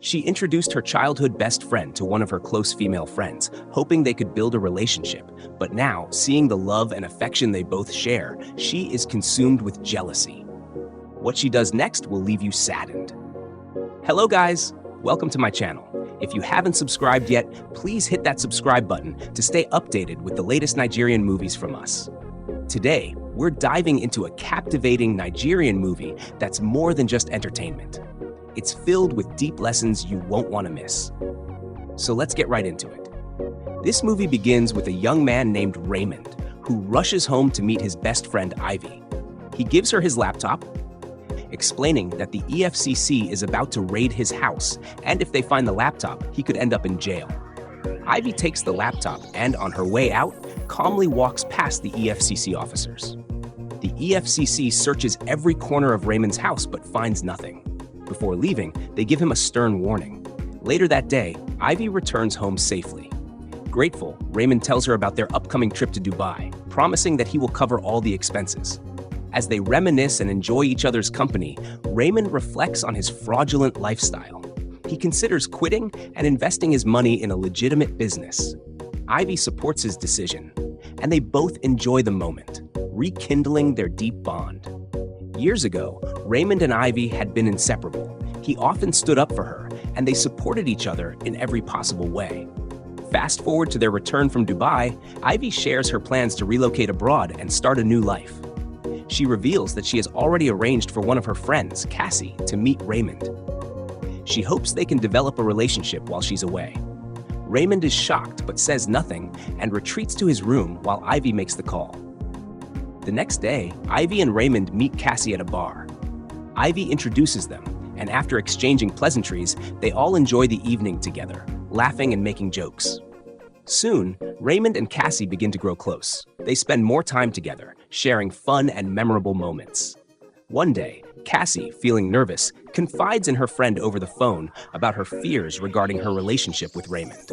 She introduced her childhood best friend to one of her close female friends, hoping they could build a relationship. But now, seeing the love and affection they both share, she is consumed with jealousy. What she does next will leave you saddened. Hello guys, welcome to my channel. If you haven't subscribed yet, please hit that subscribe button to stay updated with the latest Nigerian movies from us. Today, we're diving into a captivating Nigerian movie that's more than just entertainment. It's filled with deep lessons you won't want to miss. So let's get right into it. This movie begins with a young man named Raymond, who rushes home to meet his best friend Ivy. He gives her his laptop, explaining that the EFCC is about to raid his house, and if they find the laptop, he could end up in jail. Ivy takes the laptop and, on her way out, calmly walks past the EFCC officers. The EFCC searches every corner of Raymond's house but finds nothing. Before leaving, they give him a stern warning. Later that day, Ivy returns home safely. Grateful, Raymond tells her about their upcoming trip to Dubai, promising that he will cover all the expenses. As they reminisce and enjoy each other's company, Raymond reflects on his fraudulent lifestyle. He considers quitting and investing his money in a legitimate business. Ivy supports his decision, and they both enjoy the moment, rekindling their deep bond. Years ago, Raymond and Ivy had been inseparable. He often stood up for her, and they supported each other in every possible way. Fast forward to their return from Dubai, Ivy shares her plans to relocate abroad and start a new life. She reveals that she has already arranged for one of her friends, Cassie, to meet Raymond. She hopes they can develop a relationship while she's away. Raymond is shocked but says nothing and retreats to his room while Ivy makes the call. The next day, Ivy and Raymond meet Cassie at a bar. Ivy introduces them, and after exchanging pleasantries, they all enjoy the evening together, laughing and making jokes. Soon, Raymond and Cassie begin to grow close. They spend more time together, sharing fun and memorable moments. One day, Cassie, feeling nervous, confides in her friend over the phone about her fears regarding her relationship with Raymond.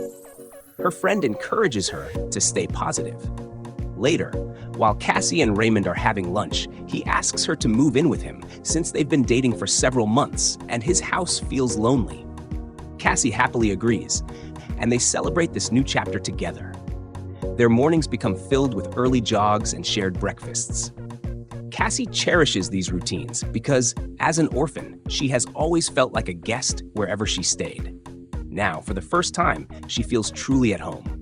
Her friend encourages her to stay positive. Later, while Cassie and Raymond are having lunch, he asks her to move in with him since they've been dating for several months and his house feels lonely. Cassie happily agrees, and they celebrate this new chapter together. Their mornings become filled with early jogs and shared breakfasts. Cassie cherishes these routines because, as an orphan, she has always felt like a guest wherever she stayed. Now, for the first time, she feels truly at home.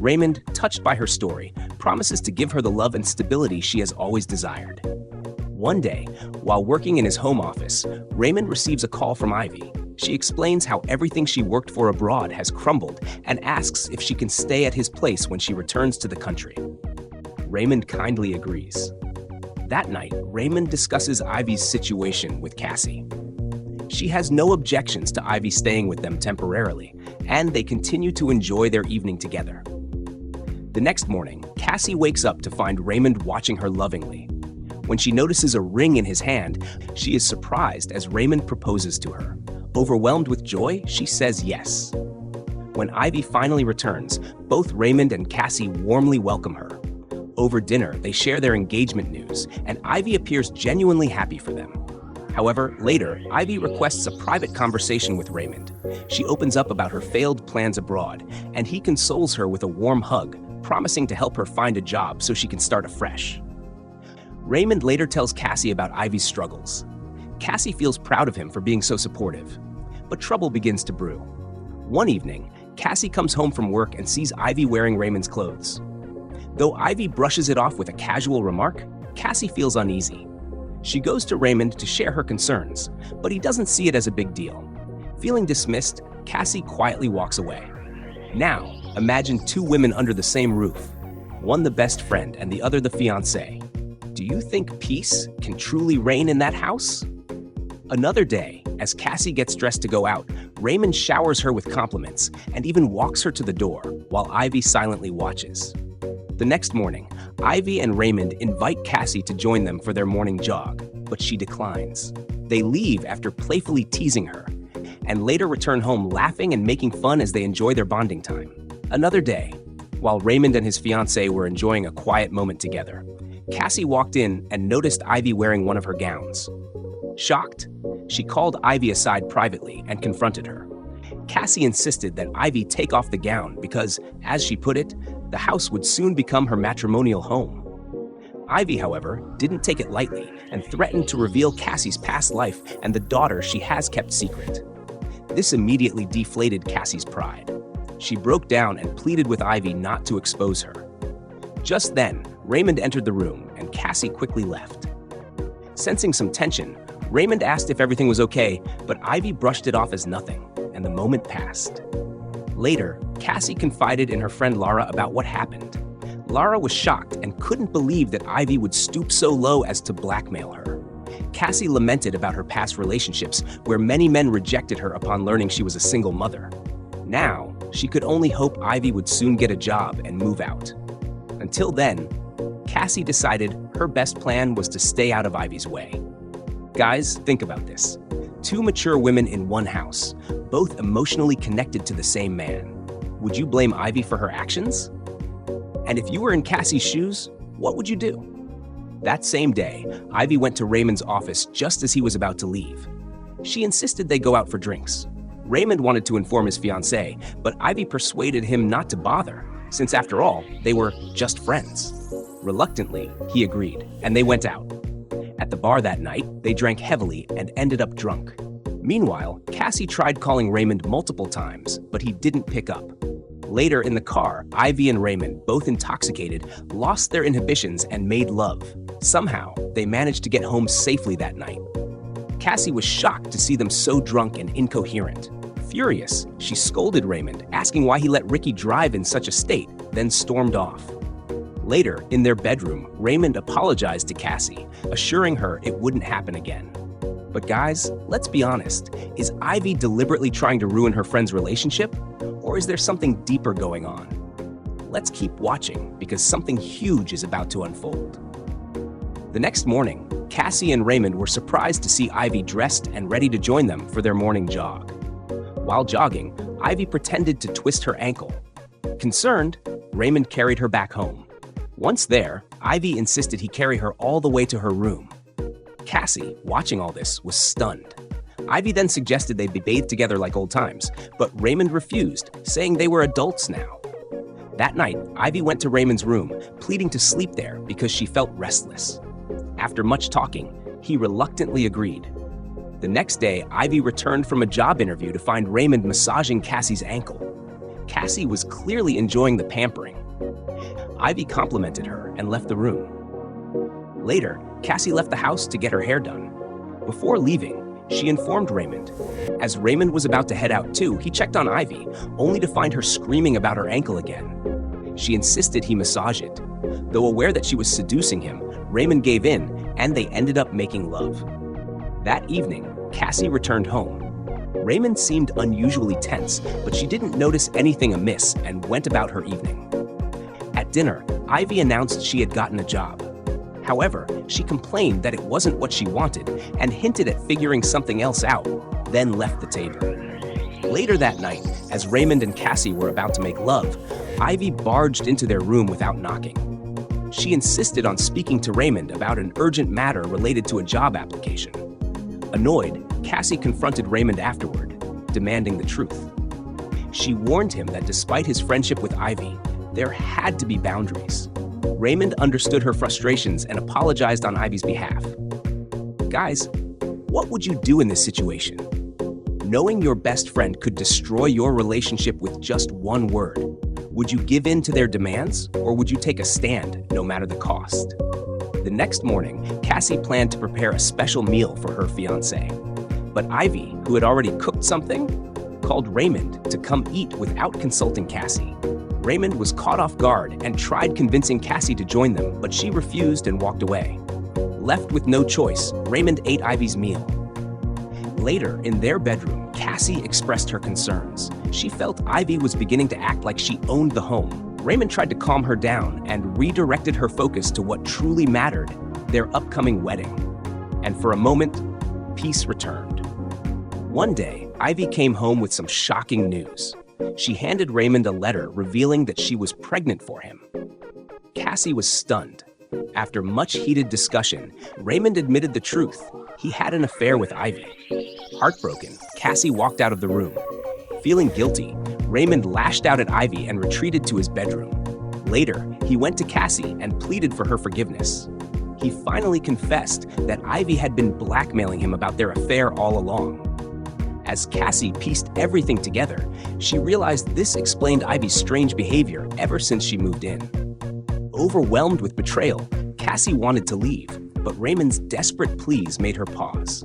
Raymond, touched by her story, promises to give her the love and stability she has always desired. One day, while working in his home office, Raymond receives a call from Ivy. She explains how everything she worked for abroad has crumbled and asks if she can stay at his place when she returns to the country. Raymond kindly agrees. That night, Raymond discusses Ivy's situation with Cassie. She has no objections to Ivy staying with them temporarily, and they continue to enjoy their evening together. The next morning, Cassie wakes up to find Raymond watching her lovingly. When she notices a ring in his hand, she is surprised as Raymond proposes to her. Overwhelmed with joy, she says yes. When Ivy finally returns, both Raymond and Cassie warmly welcome her. Over dinner, they share their engagement news, and Ivy appears genuinely happy for them. However, later, Ivy requests a private conversation with Raymond. She opens up about her failed plans abroad, and he consoles her with a warm hug, promising to help her find a job so she can start afresh. Raymond later tells Cassie about Ivy's struggles. Cassie feels proud of him for being so supportive, but trouble begins to brew. One evening, Cassie comes home from work and sees Ivy wearing Raymond's clothes. Though Ivy brushes it off with a casual remark, Cassie feels uneasy. She goes to Raymond to share her concerns, but he doesn't see it as a big deal. Feeling dismissed, Cassie quietly walks away. Now, imagine two women under the same roof, one the best friend and the other the fiancé. Do you think peace can truly reign in that house? Another day, as Cassie gets dressed to go out, Raymond showers her with compliments and even walks her to the door, while Ivy silently watches. The next morning, Ivy and Raymond invite Cassie to join them for their morning jog, but she declines. They leave after playfully teasing her, and later return home laughing and making fun as they enjoy their bonding time. Another day, while Raymond and his fiancée were enjoying a quiet moment together, Cassie walked in and noticed Ivy wearing one of her gowns. Shocked, She called Ivy aside privately and confronted her. Cassie insisted that Ivy take off the gown because, as she put it, the house would soon become her matrimonial home. Ivy, however, didn't take it lightly and threatened to reveal Cassie's past life and the daughter she has kept secret. This immediately deflated Cassie's pride. She broke down and pleaded with Ivy not to expose her. Just then, Raymond entered the room and Cassie quickly left. Sensing some tension, Raymond asked if everything was okay, but Ivy brushed it off as nothing, and the moment passed. Later, Cassie confided in her friend Lara about what happened. Lara was shocked and couldn't believe that Ivy would stoop so low as to blackmail her. Cassie lamented about her past relationships, where many men rejected her upon learning she was a single mother. Now, she could only hope Ivy would soon get a job and move out. Until then, Cassie decided her best plan was to stay out of Ivy's way. Guys, think about this. Two mature women in one house, both emotionally connected to the same man. Would you blame Ivy for her actions? And if you were in Cassie's shoes, what would you do? That same day, Ivy went to Raymond's office just as he was about to leave. She insisted they go out for drinks. Raymond wanted to inform his fiancée, but Ivy persuaded him not to bother, since after all, they were just friends. Reluctantly, he agreed, and they went out. At the bar that night, they drank heavily and ended up drunk. Meanwhile, Cassie tried calling Raymond multiple times, but he didn't pick up. Later in the car, Ivy and Raymond, both intoxicated, lost their inhibitions and made love. Somehow, they managed to get home safely that night. Cassie was shocked to see them so drunk and incoherent. Furious, she scolded Raymond, asking why he let Ricky drive in such a state, then stormed off. Later, in their bedroom, Raymond apologized to Cassie, assuring her it wouldn't happen again. But guys, let's be honest, is Ivy deliberately trying to ruin her friend's relationship? Or is there something deeper going on? Let's keep watching, because something huge is about to unfold. The next morning, Cassie and Raymond were surprised to see Ivy dressed and ready to join them for their morning jog. While jogging, Ivy pretended to twist her ankle. Concerned, Raymond carried her back home. Once there, Ivy insisted he carry her all the way to her room. Cassie, watching all this, was stunned. Ivy then suggested they be bathed together like old times, but Raymond refused, saying they were adults now. That night, Ivy went to Raymond's room, pleading to sleep there because she felt restless. After much talking, he reluctantly agreed. The next day, Ivy returned from a job interview to find Raymond massaging Cassie's ankle. Cassie was clearly enjoying the pampering. Ivy complimented her and left the room. Later, Cassie left the house to get her hair done. Before leaving, she informed Raymond. As Raymond was about to head out too, he checked on Ivy, only to find her screaming about her ankle again. She insisted he massage it. Though aware that she was seducing him, Raymond gave in, and they ended up making love. That evening, Cassie returned home. Raymond seemed unusually tense, but she didn't notice anything amiss and went about her evening. At dinner, Ivy announced she had gotten a job. However, she complained that it wasn't what she wanted and hinted at figuring something else out, then left the table. Later that night, as Raymond and Cassie were about to make love, Ivy barged into their room without knocking. She insisted on speaking to Raymond about an urgent matter related to a job application. Annoyed, Cassie confronted Raymond afterward, demanding the truth. She warned him that despite his friendship with Ivy, there had to be boundaries. Raymond understood her frustrations and apologized on Ivy's behalf. Guys, what would you do in this situation? Knowing your best friend could destroy your relationship with just one word, would you give in to their demands, or would you take a stand no matter the cost? The next morning, Cassie planned to prepare a special meal for her fiancé. But Ivy, who had already cooked something, called Raymond to come eat without consulting Cassie. Raymond was caught off guard and tried convincing Cassie to join them, but she refused and walked away. Left with no choice, Raymond ate Ivy's meal. Later, in their bedroom, Cassie expressed her concerns. She felt Ivy was beginning to act like she owned the home. Raymond tried to calm her down and redirected her focus to what truly mattered, their upcoming wedding. And for a moment, peace returned. One day, Ivy came home with some shocking news. She handed Raymond a letter revealing that she was pregnant for him. Cassie was stunned. After much heated discussion, Raymond admitted the truth. He had an affair with Ivy. Heartbroken, Cassie walked out of the room. Feeling guilty, Raymond lashed out at Ivy and retreated to his bedroom. Later, he went to Cassie and pleaded for her forgiveness. He finally confessed that Ivy had been blackmailing him about their affair all along. As Cassie pieced everything together, she realized this explained Ivy's strange behavior ever since she moved in. Overwhelmed with betrayal, Cassie wanted to leave, but Raymond's desperate pleas made her pause.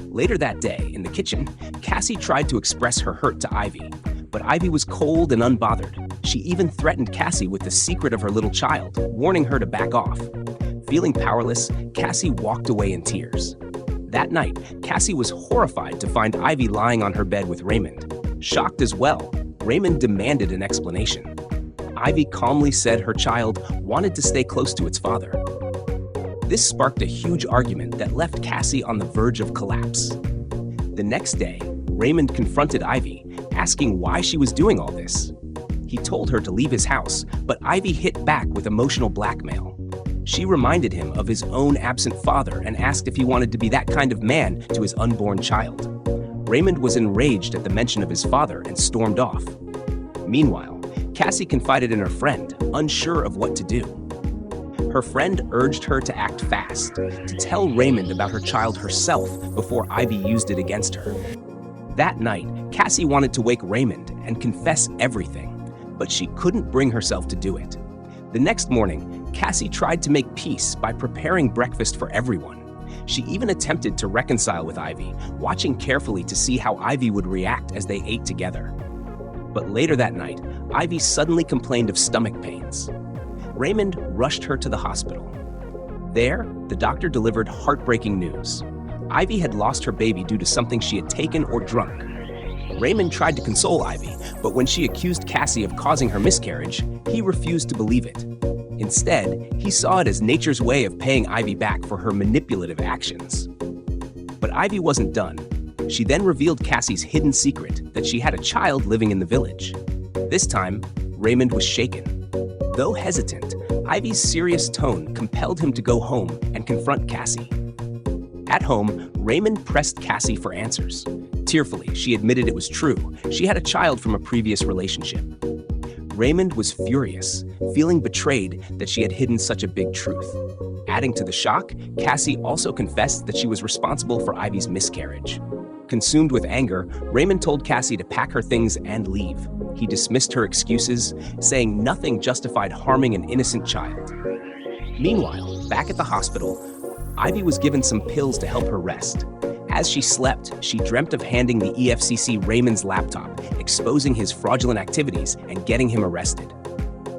Later that day, in the kitchen, Cassie tried to express her hurt to Ivy, but Ivy was cold and unbothered. She even threatened Cassie with the secret of her little child, warning her to back off. Feeling powerless, Cassie walked away in tears. That night, Cassie was horrified to find Ivy lying on her bed with Raymond. Shocked as well, Raymond demanded an explanation. Ivy calmly said her child wanted to stay close to its father. This sparked a huge argument that left Cassie on the verge of collapse. The next day, Raymond confronted Ivy, asking why she was doing all this. He told her to leave his house, but Ivy hit back with emotional blackmail. She reminded him of his own absent father and asked if he wanted to be that kind of man to his unborn child. Raymond was enraged at the mention of his father and stormed off. Meanwhile, Cassie confided in her friend, unsure of what to do. Her friend urged her to act fast, to tell Raymond about her child herself before Ivy used it against her. That night, Cassie wanted to wake Raymond and confess everything, but she couldn't bring herself to do it. The next morning, Cassie tried to make peace by preparing breakfast for everyone. She even attempted to reconcile with Ivy, watching carefully to see how Ivy would react as they ate together. But later that night, Ivy suddenly complained of stomach pains. Raymond rushed her to the hospital. There, the doctor delivered heartbreaking news. Ivy had lost her baby due to something she had taken or drunk. Raymond tried to console Ivy, but when she accused Cassie of causing her miscarriage, he refused to believe it. Instead, he saw it as nature's way of paying Ivy back for her manipulative actions. But Ivy wasn't done. She then revealed Cassie's hidden secret, that she had a child living in the village. This time, Raymond was shaken. Though hesitant, Ivy's serious tone compelled him to go home and confront Cassie. At home, Raymond pressed Cassie for answers. Tearfully, she admitted it was true. She had a child from a previous relationship. Raymond was furious, feeling betrayed that she had hidden such a big truth. Adding to the shock, Cassie also confessed that she was responsible for Ivy's miscarriage. Consumed with anger, Raymond told Cassie to pack her things and leave. He dismissed her excuses, saying nothing justified harming an innocent child. Meanwhile, back at the hospital, Ivy was given some pills to help her rest. As she slept, she dreamt of handing the EFCC Raymond's laptop, exposing his fraudulent activities and getting him arrested.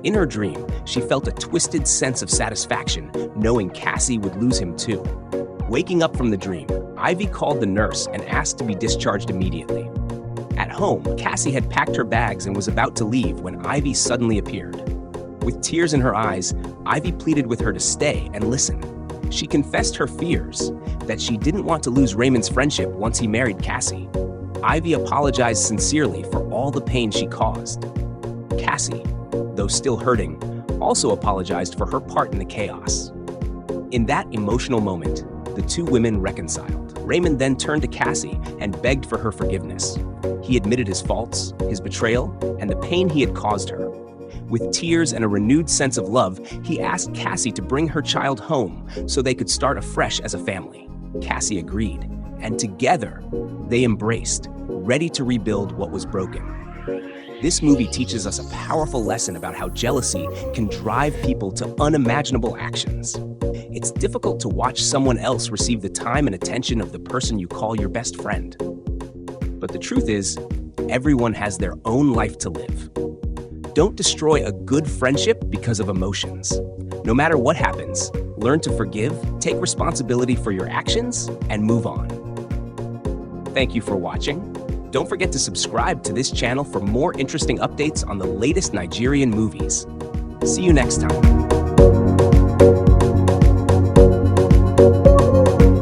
In her dream, she felt a twisted sense of satisfaction, knowing Cassie would lose him too. Waking up from the dream, Ivy called the nurse and asked to be discharged immediately. At home, Cassie had packed her bags and was about to leave when Ivy suddenly appeared. With tears in her eyes, Ivy pleaded with her to stay and listen. She confessed her fears, that she didn't want to lose Raymond's friendship once he married Cassie. Ivy apologized sincerely for all the pain she caused. Cassie, though still hurting, also apologized for her part in the chaos. In that emotional moment, the two women reconciled. Raymond then turned to Cassie and begged for her forgiveness. He admitted his faults, his betrayal, and the pain he had caused her. With tears and a renewed sense of love, he asked Cassie to bring her child home so they could start afresh as a family. Cassie agreed, and together, they embraced, ready to rebuild what was broken. This movie teaches us a powerful lesson about how jealousy can drive people to unimaginable actions. It's difficult to watch someone else receive the time and attention of the person you call your best friend. But the truth is, everyone has their own life to live. Don't destroy a good friendship because of emotions. No matter what happens, learn to forgive, take responsibility for your actions, and move on. Thank you for watching. Don't forget to subscribe to this channel for more interesting updates on the latest Nigerian movies. See you next time.